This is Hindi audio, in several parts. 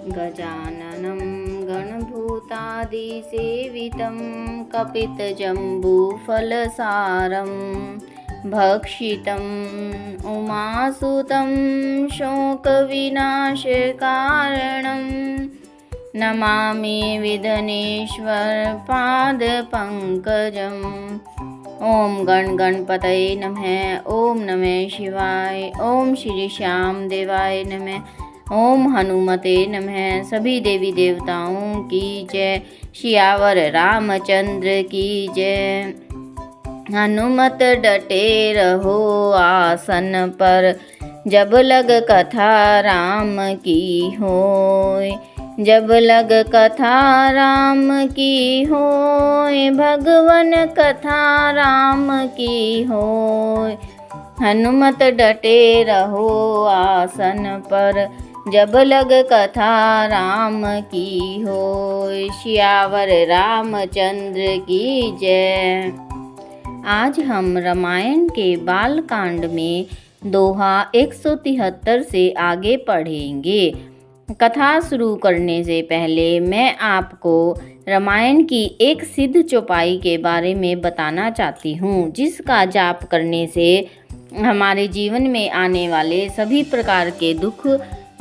गजाननं गणभूतादिसेवितं कपितजम्बूफलसारं भक्षितम् उमासुतं शोकविनाशकारणं नमामि विघ्नेश्वरपादपङ्कजम्। ओम गण गणपतये नमः। ओम नमः शिवाय। ओम श्री श्याम देवाय नमः। ओम हनुमते नमः। सभी देवी देवताओं की जय। सियावर रामचंद्र की जय। हनुमत डटे रहो आसन पर, जब लग कथा राम की होय। जब लग कथा राम की होय, भगवन कथा राम की होय। हनुमत डटे रहो आसन पर, जब लग कथा राम की होय। सियावर रामचंद्र की जय। आज हम रामायण के बालकांड में दोहा 173 से आगे पढ़ेंगे। कथा शुरू करने से पहले मैं आपको रामायण की एक सिद्ध चौपाई के बारे में बताना चाहती हूँ, जिसका जाप करने से हमारे जीवन में आने वाले सभी प्रकार के दुख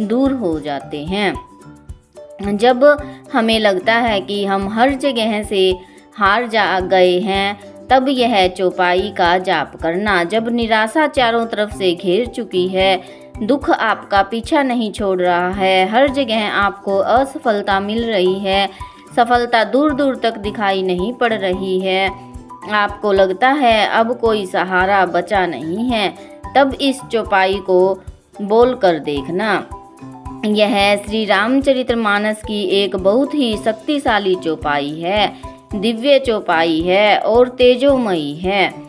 दूर हो जाते हैं। जब हमें लगता है कि हम हर जगह से हार जा गए हैं, तब यह चौपाई का जाप करना। जब निराशा चारों तरफ से घेर चुकी है, दुख आपका पीछा नहीं छोड़ रहा है, हर जगह आपको असफलता मिल रही है, सफलता दूर दूर तक दिखाई नहीं पड़ रही है, आपको लगता है अब कोई सहारा बचा नहीं है, तब इस चौपाई को बोल कर देखना। यह श्री रामचरितमानस की एक बहुत ही शक्तिशाली चौपाई है, दिव्य चौपाई है और तेजोमयी है।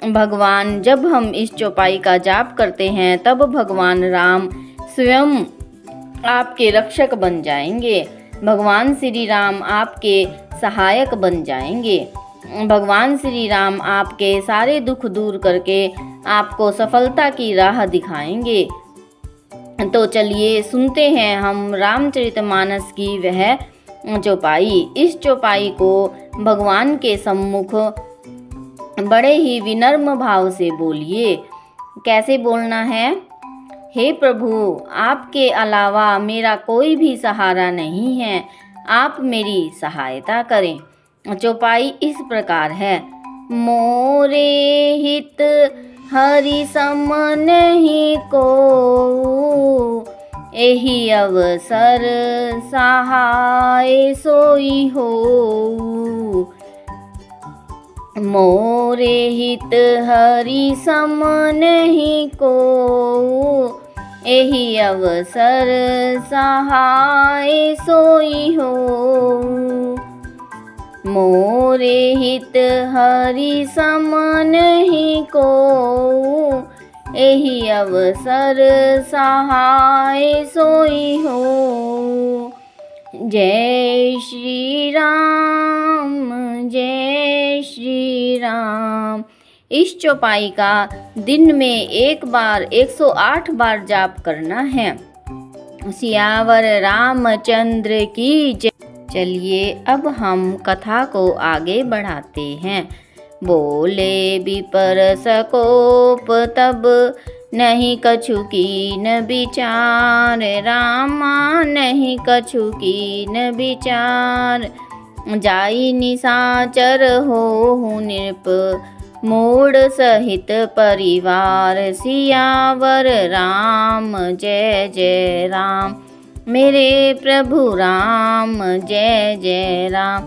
भगवान, जब हम इस चौपाई का जाप करते हैं, तब भगवान राम स्वयं आपके रक्षक बन जाएंगे। भगवान श्री राम आपके सहायक बन जाएंगे। भगवान श्री राम आपके सारे दुख दूर करके आपको सफलता की राह दिखाएंगे। तो चलिए सुनते हैं हम रामचरितमानस की वह चौपाई। इस चौपाई को भगवान के सम्मुख बड़े ही विनम्र भाव से बोलिए। कैसे बोलना है? हे प्रभु, आपके अलावा मेरा कोई भी सहारा नहीं है, आप मेरी सहायता करें। चौपाई इस प्रकार है। मोरे हित हरि सम नहीं को, एहि अवसर सहाय सोई हो। मोरे हित हरि सम नहीं को, एहि अवसर सहाय सोई हो। मोरे हित हरि सम नहीं को, एहि अवसर सहाय सोई हो। जय श्री राम, जय श्री राम। इस चौपाई का दिन में एक बार 108 बार जाप करना है। सियावर रामचंद्र की जय। चलिए अब हम कथा को आगे बढ़ाते हैं। बोले विपर सकोप तब, नहीं कछु कीन विचार। रामा नहीं कछु कीन विचार। जाई निशाचर हो नृप, मूढ़ सहित परिवार। सियावर राम जय जय राम, मेरे प्रभु राम जय जय राम।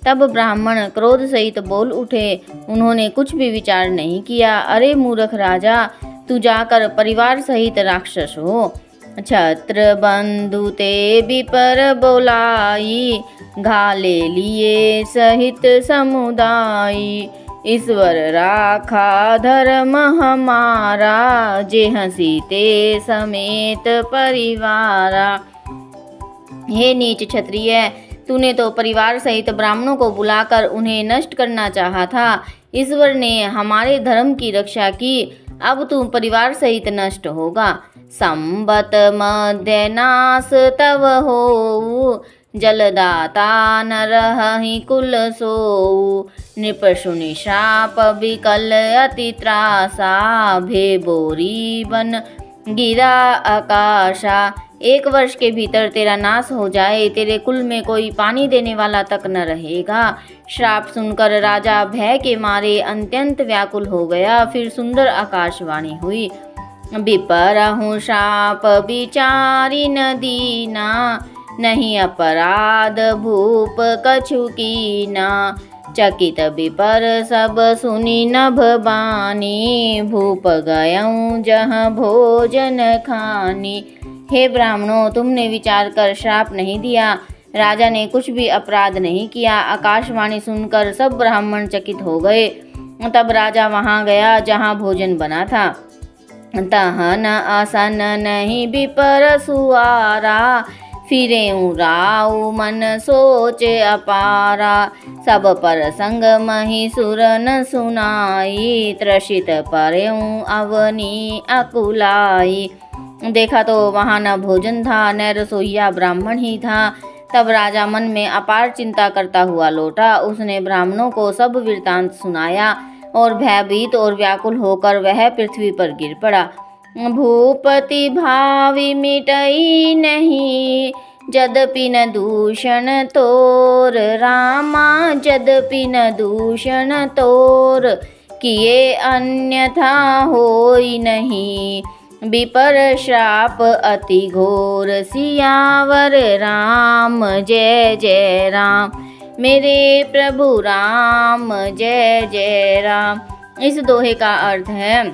तब ब्राह्मण क्रोध सहित बोल उठे। उन्होंने कुछ भी विचार नहीं किया। अरे मूर्ख राजा, तू जाकर परिवार सहित राक्षस हो। छत्र बंधु ते विपर बोलाई, घाले लिए सहित समुदाय। ईश्वर राखा धर्म हमारा, जे हंसी ते समेत परिवारा। हे नीच क्षत्रिय, तूने तो परिवार सहित ब्राह्मणों को बुलाकर उन्हें नष्ट करना चाहा था। ईश्वर ने हमारे धर्म की रक्षा की, अब तू परिवार सहित नष्ट होगा। संबत मध्य नास तव होऊ, जलदाता न रहहि कुल सोऊ। नृप सुनि श्राप विकल अति त्रासा, भे बोरी बन गिरा आकाशा। 1 वर्ष के भीतर तेरा नाश हो जाए, तेरे कुल में कोई पानी देने वाला तक न रहेगा। श्राप सुनकर राजा भय के मारे अत्यंत व्याकुल हो गया। फिर सुंदर आकाशवाणी हुई, विपरहु श्राप विचारी न दीना, नहीं अपराध भूप कछु कीना। चकित विपर सब सुनी नभ बानी, भूप गयऊँ जहाँ भोजन खानी। हे ब्राह्मणों, तुमने विचार कर श्राप नहीं दिया, राजा ने कुछ भी अपराध नहीं किया। आकाशवाणी सुनकर सब ब्राह्मण चकित हो गए। तब राजा वहाँ गया जहाँ भोजन बना था। तहन आसन नहीं विपर सुआरा, फिरेऊ राउ मन सोच अपारा। सब पर संग मही सुर न सुनाई, त्रसित परेऊ अवनी अकुलाई। देखा तो वहाँ न भोजन था, न रसोइया ब्राह्मण ही था। तब राजा मन में अपार चिंता करता हुआ लौटा। उसने ब्राह्मणों को सब वृत्तांत सुनाया और भयभीत और व्याकुल होकर वह पृथ्वी पर गिर पड़ा। भूपति भावी मिटई नहीं, जदपि न दूषण तोर रामा, जदपि न दूषण तोर। किए अन्यथा होई नहीं, विपर श्राप अति घोर। सियावर राम जय जय राम, मेरे प्रभु राम जय जय राम। इस दोहे का अर्थ है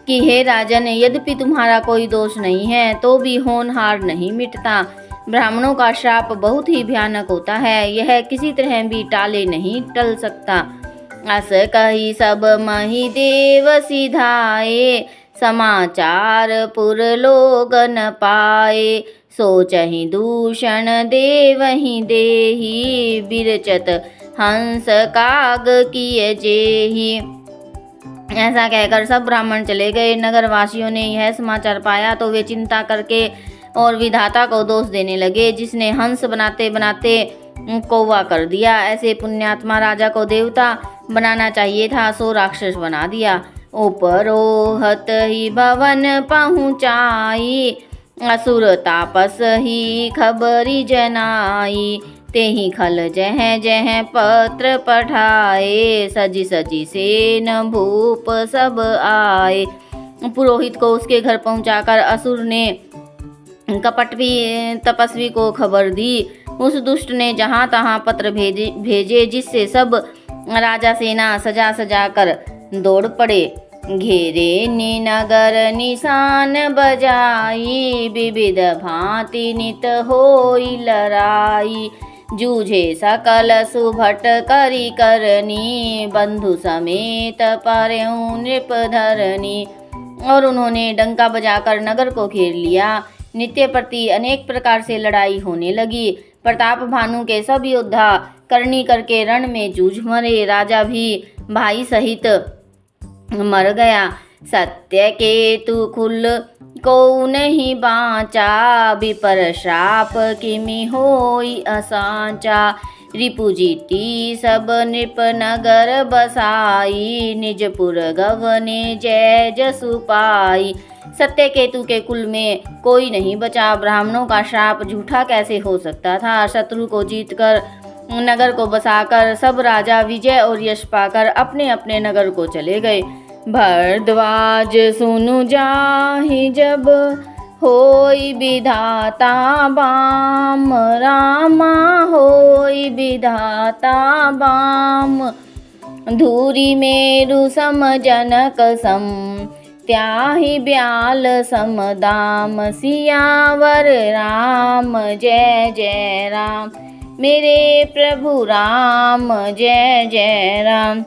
कि हे राजन, यद्यपि तुम्हारा कोई दोष नहीं है तो भी होनहार नहीं मिटता। ब्राह्मणों का श्राप बहुत ही भयानक होता है, यह किसी तरह भी टाले नहीं टल सकता। अस कही सब मही देव सिधाए, समाचार पुर लोग न पाए। सोचहि दूषण देवहि देहि, बिरचत हंस काग किए जेहि। ऐसा कहकर सब ब्राह्मण चले गए। नगरवासियों ने यह समाचार पाया तो वे चिंता करके और विधाता को दोष देने लगे, जिसने हंस बनाते बनाते कौवा कर दिया। ऐसे पुण्यात्मा राजा को देवता बनाना चाहिए था, सो राक्षस बना दिया। उपरोहत ही भवन पहुँचाई, असुर तापस ही खबरी जनाई। तेहि खल जह जह पत्र पठाए, सजी सजी सेन भूप सब आए। पुरोहित को उसके घर पहुंचाकर असुर ने कपटवी तपस्वी को खबर दी। उस दुष्ट ने जहाँ तहाँ पत्र भेजे, जिससे सब राजा सेना सजा सजा कर दौड़ पड़े। घेरे नि नगर निशान बजाई, विविध भांति नित होई लड़ाई। जूझे सकल सुभट करी करनी, बंधु समेत परेऊ नृप धरनी। और उन्होंने डंका बजाकर नगर को घेर लिया। नित्य प्रति अनेक प्रकार से लड़ाई होने लगी। प्रताप भानु के सब योद्धा करनी करके रण में जूझ मरे। राजा भी भाई सहित मर गया। सत्य केतु खुल को नहीं बाँचा, विपर श्राप किमि होई असांचा। रिपुजीती सब नृप नगर बसाई, निजपुर गवने जय जसु पाई। सत्य केतु के कुल में कोई नहीं बचा। ब्राह्मणों का श्राप झूठा कैसे हो सकता था। शत्रु को जीतकर नगर को बसाकर सब राजा विजय और यश पाकर अपने अपने नगर को चले गए। भरद्वाज सुनु जाहि जब, होई विधाता बाम रामा, होई विधाता बाम। धूरी मेरु सम जनक सम, त्याहि ब्याल सम दाम। सियावर राम जय जय राम, मेरे प्रभु राम जय जय राम।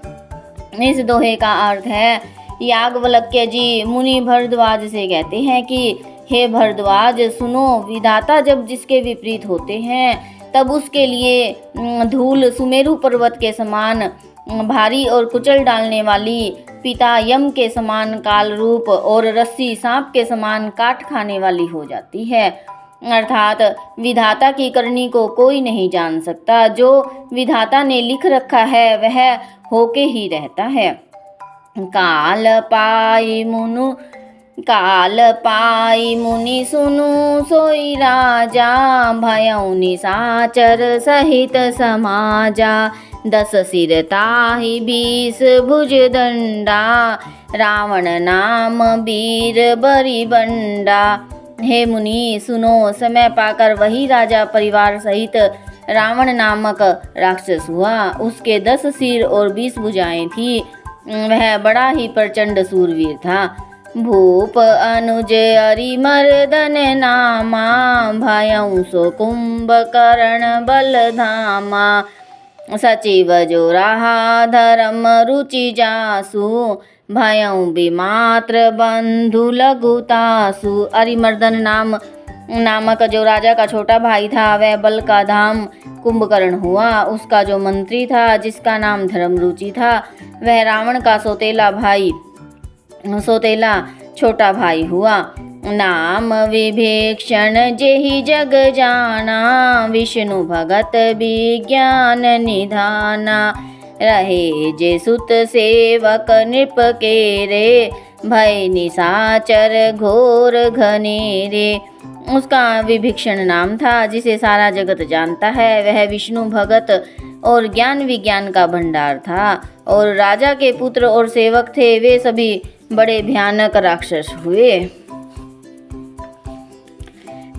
इस दोहे का अर्थ है, याज्ञवल्क्य जी मुनि भरद्वाज से कहते हैं कि हे भरद्वाज सुनो, विधाता जब जिसके विपरीत होते हैं तब उसके लिए धूल सुमेरु पर्वत के समान भारी और कुचल डालने वाली, पिता यम के समान काल रूप और रस्सी सांप के समान काट खाने वाली हो जाती है। अर्थात विधाता की करनी को कोई नहीं जान सकता। जो विधाता ने लिख रखा है वह होके ही रहता है। काल पाई मुनि सुनु सोई राजा, भयउ निशाचर सहित समाजा। 10 सिर ताहि 20 भुज दंडा, रावण नाम वीर बरी बंडा। हे मुनि सुनो, समय पाकर वही राजा परिवार सहित रावण नामक राक्षस हुआ। उसके 10 सिर और 20 भुजाएं थी। वह बड़ा ही प्रचंड सूरवीर था। भूप अनुज अरिमर्दन नामा, भयउ सो कुंभकर्ण बलधामा। सचिव जो रहा धर्म रुचि जासु, भयउ विमात्र बंधु लघुतासु। अरिमर्दन नामक जो राजा का छोटा भाई था वह बल का धाम कुंभकर्ण हुआ। उसका जो मंत्री था जिसका नाम धर्मरुचि था वह रावण का सौतेला छोटा भाई हुआ। नाम विभीषण जेहि जग जाना, विष्णु भगत विज्ञान निधाना। रहे जे सुत सेवक नृप के रे, भय निशाचर घोर घनेरे। उसका विभीषण नाम था जिसे सारा जगत जानता है। वह विष्णु भगत और ज्ञान विज्ञान का भंडार था और राजा के पुत्र और सेवक थे वे सभी बड़े भयानक राक्षस हुए।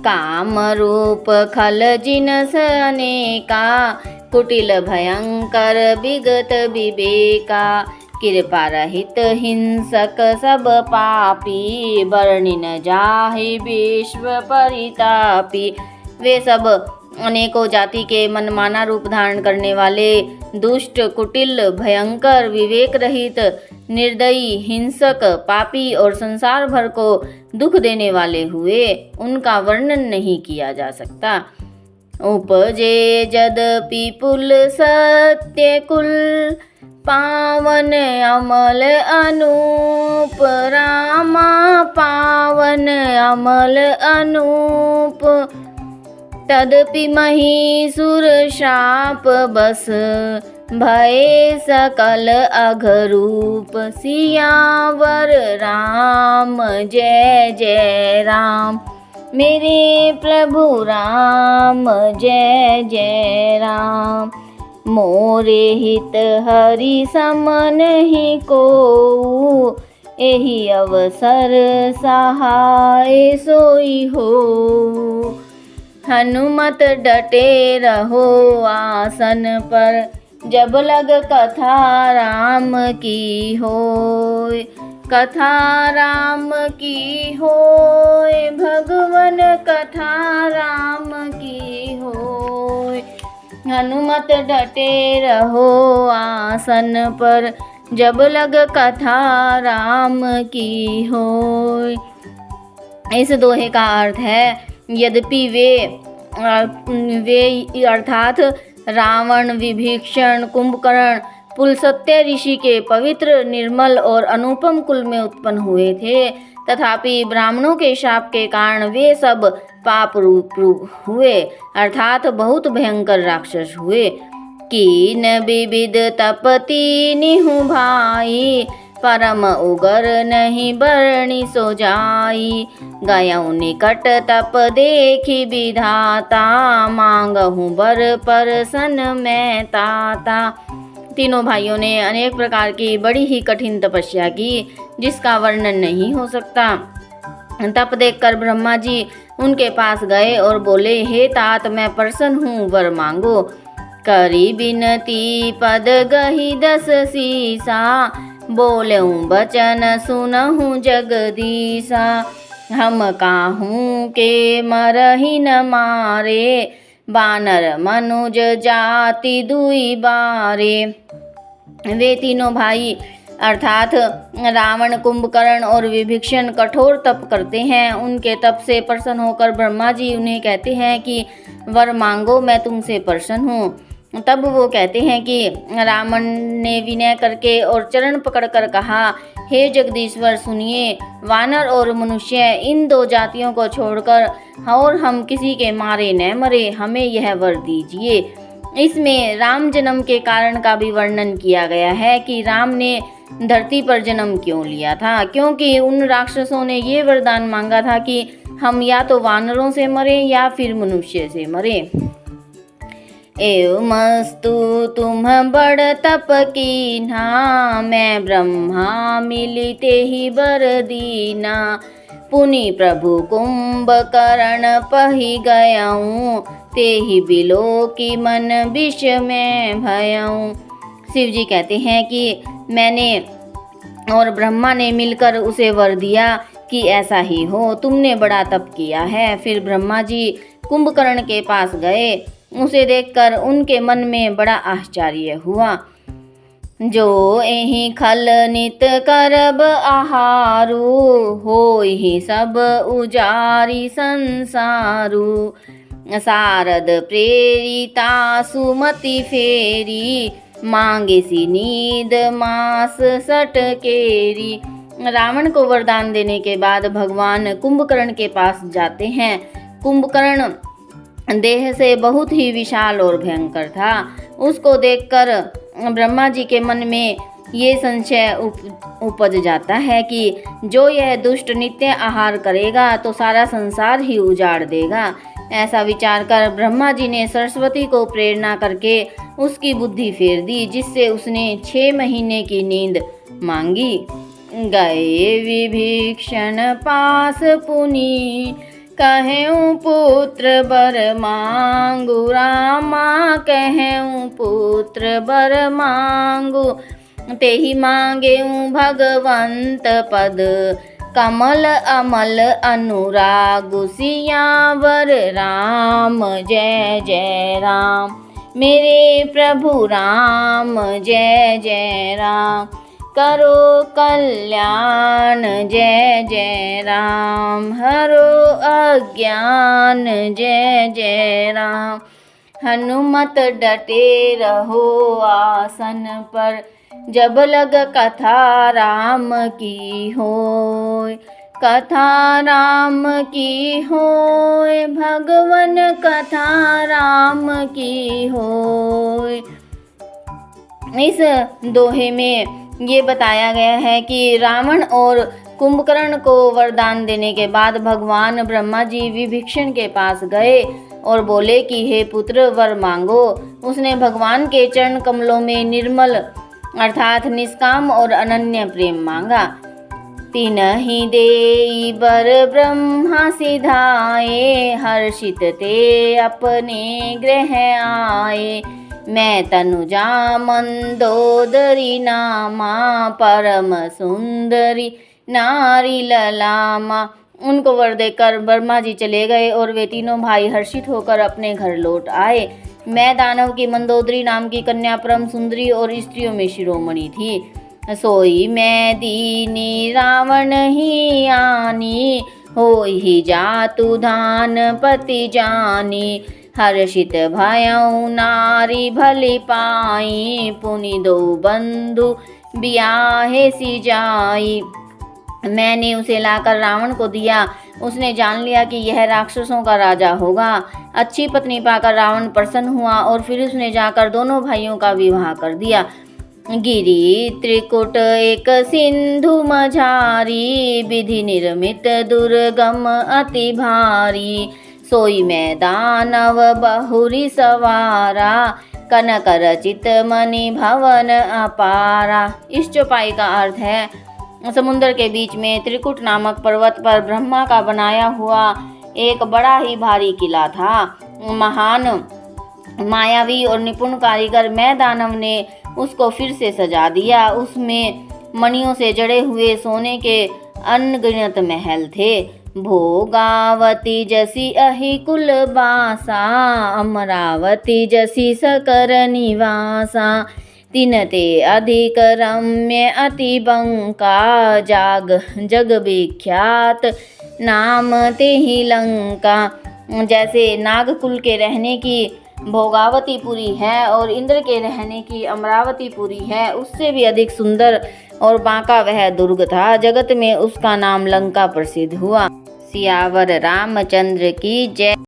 काम रूप खल जिनस अनेका, कुटिल भयंकर विगत विवेका। कृपा रहित हिंसक सब पापी, वर्णि न जाहि विश्व परितापी। वे सब अनेकों जाति के मनमाना रूप धारण करने वाले, दुष्ट, कुटिल, भयंकर, विवेक रहित, निर्दयी, हिंसक, पापी और संसार भर को दुख देने वाले हुए। उनका वर्णन नहीं किया जा सकता। उपजे यद्यपि पुल सत्य कुल, पावन अमल अनूप। रामा पावन अमल अनूप, तदपि महिषुर शाप बस। भय सकल अघरूप, सियावर राम जय जय राम। मेरे प्रभु राम जय जय राम। मोरे हित हरि समन ही को, एहि अवसर सहाय सोई हो। हनुमत डटे रहो आसन पर, जब लग कथा राम की होय। कथा राम की होय, भगवन कथा राम की होय। हनुमत डटे रहो आसन पर, जब लग कथा राम की होय। इस दोहे का अर्थ है, यद्यपि वे अर्थात रावण, विभीषण, कुंभकर्ण पुलस्त्य ऋषि के पवित्र, निर्मल और अनुपम कुल में उत्पन्न हुए थे, तथापि ब्राह्मणों के शाप के कारण वे सब पाप रूप हुए, अर्थात बहुत भयंकर राक्षस हुए। कीन विविध तपति निहु भाई, परम उगर नहीं बरणी सो जाई। गयउ निकट तप देखी विधाता, मांगहु बर परसन मैं ताता। तीनों भाइयों ने अनेक प्रकार की बड़ी ही कठिन तपस्या की जिसका वर्णन नहीं हो सकता। तप देखकर ब्रह्मा जी उनके पास गए और बोले, हे तात, मैं प्रसन्न हूँ, वर मांगो। करी बिनती पद गही 10 सीसा, बोलऊँ बचन सुनहु जगदीसा। हम काहू के मरहि न मारे, बानर मनुज जाति दुई बारे। वे तीनों भाई अर्थात रावण, कुंभकर्ण और विभीषण कठोर तप करते हैं। उनके तप से प्रसन्न होकर ब्रह्मा जी उन्हें कहते हैं कि वर मांगो, मैं तुमसे प्रसन्न हूँ। तब वो कहते हैं कि रावण ने विनय करके और चरण पकड़कर कहा, हे जगदीश्वर सुनिए, वानर और मनुष्य इन दो जातियों को छोड़कर और हम किसी के मारे न मरे, हमें यह वर दीजिए। इसमें राम जन्म के कारण का भी वर्णन किया गया है कि राम ने धरती पर जन्म क्यों लिया था, क्योंकि उन राक्षसों ने ये वरदान मांगा था कि हम या तो वानरों से मरे या फिर मनुष्य से मरे। एवमस्तु तुम बड़ तप कीन्हा, मैं ब्रह्मा मिलिते ही बर दीना, पुनि प्रभु कुंभकर्ण पही गयाऊँ, ते ही बिलो की मन विष में भयाऊँ। शिव जी कहते हैं कि मैंने और ब्रह्मा ने मिलकर उसे वर दिया कि ऐसा ही हो, तुमने बड़ा तप किया है। फिर ब्रह्मा जी कुंभकर्ण के पास गए, उसे देखकर उनके मन में बड़ा आश्चर्य हुआ। जो एहि खल नित करब आहारू, होहि सब उजारी संसारू, सारद प्रेरिता सुमति फेरी, मांगे सी नींद मास सटकेरी। रावण को वरदान देने के बाद भगवान कुंभकर्ण के पास जाते हैं। कुंभकर्ण देह से बहुत ही विशाल और भयंकर था। उसको देखकर ब्रह्मा जी के मन में ये संशय उपज जाता है कि जो यह दुष्ट नित्य आहार करेगा तो सारा संसार ही उजाड़ देगा। ऐसा विचार कर ब्रह्मा जी ने सरस्वती को प्रेरणा करके उसकी बुद्धि फेर दी, जिससे उसने 6 महीने की नींद मांगी। गए विभीषण पास पुनि, कहूँ पुत्र बर मांगू, रामा कहूँ पुत्र बर मांगू, ते ही मांगे भगवंत पद, कमल अमल अनुराग, सियावर राम जय जय राम, मेरे प्रभु राम जय जय राम, करो कल्याण जय जय राम, हरो अज्ञान जय जय राम। हनुमत डटे रहो आसन पर, जब लग कथा राम की होय, कथा राम की होय, भगवन कथा राम की होय। इस दोहे में ये बताया गया है कि रावण और कुंभकर्ण को वरदान देने के बाद भगवान ब्रह्मा जी विभीषण के पास गए और बोले कि हे पुत्र वर मांगो। उसने भगवान के चरण कमलों में निर्मल अर्थात निष्काम और अनन्य प्रेम मांगा। तिनहि देई बर ब्रह्मा सिधाए, हर्षित ते अपने गृह आए, मैं तनुजा मंदोदरी नामा, परम सुंदरी नारी ललामा। उनको वर देकर ब्रह्मा जी चले गए और वे तीनों भाई हर्षित होकर अपने घर लौट आए। मैं दानव की मंदोदरी नाम की कन्या परम सुंदरी और स्त्रियों में शिरोमणि थी। सोई मैं दीनी रावण ही आनी, होई जातु धान पति जानी, हर्षित भयउ नारी भली पाई, पुनि दो बंधु ब्याहे सी जाई। मैंने उसे लाकर रावण को दिया। उसने जान लिया कि यह राक्षसों का राजा होगा। अच्छी पत्नी पाकर रावण प्रसन्न हुआ और फिर उसने जाकर दोनों भाइयों का विवाह कर दिया। गिरी त्रिकुट एक सिंधु मझारी, विधि निर्मित दुर्गम अति भारी, सोई मैं दानव बहुरी सवारा, कनक रचित मणि भवन अपारा। इस चौपाई का अर्थ है समुद्र के बीच में त्रिकुट नामक पर्वत पर ब्रह्मा का बनाया हुआ एक बड़ा ही भारी किला था। महान मायावी और निपुण कारीगर मैं दानव ने उसको फिर से सजा दिया। उसमें मणियों से जड़े हुए सोने के अनगिनत महल थे। भोगावती जसी अहि कुल बासा, अमरावती जसी सकर निवासा, तिनते अधिक रम्य अति बंका, जाग जग विख्यात नाम ते ही लंका। जैसे नागकुल के रहने की भोगावतीपुरी है और इंद्र के रहने की अमरावतीपुरी है, उससे भी अधिक सुंदर और बांका वह दुर्ग था। जगत में उसका नाम लंका प्रसिद्ध हुआ। सियावर रामचंद्र की जय।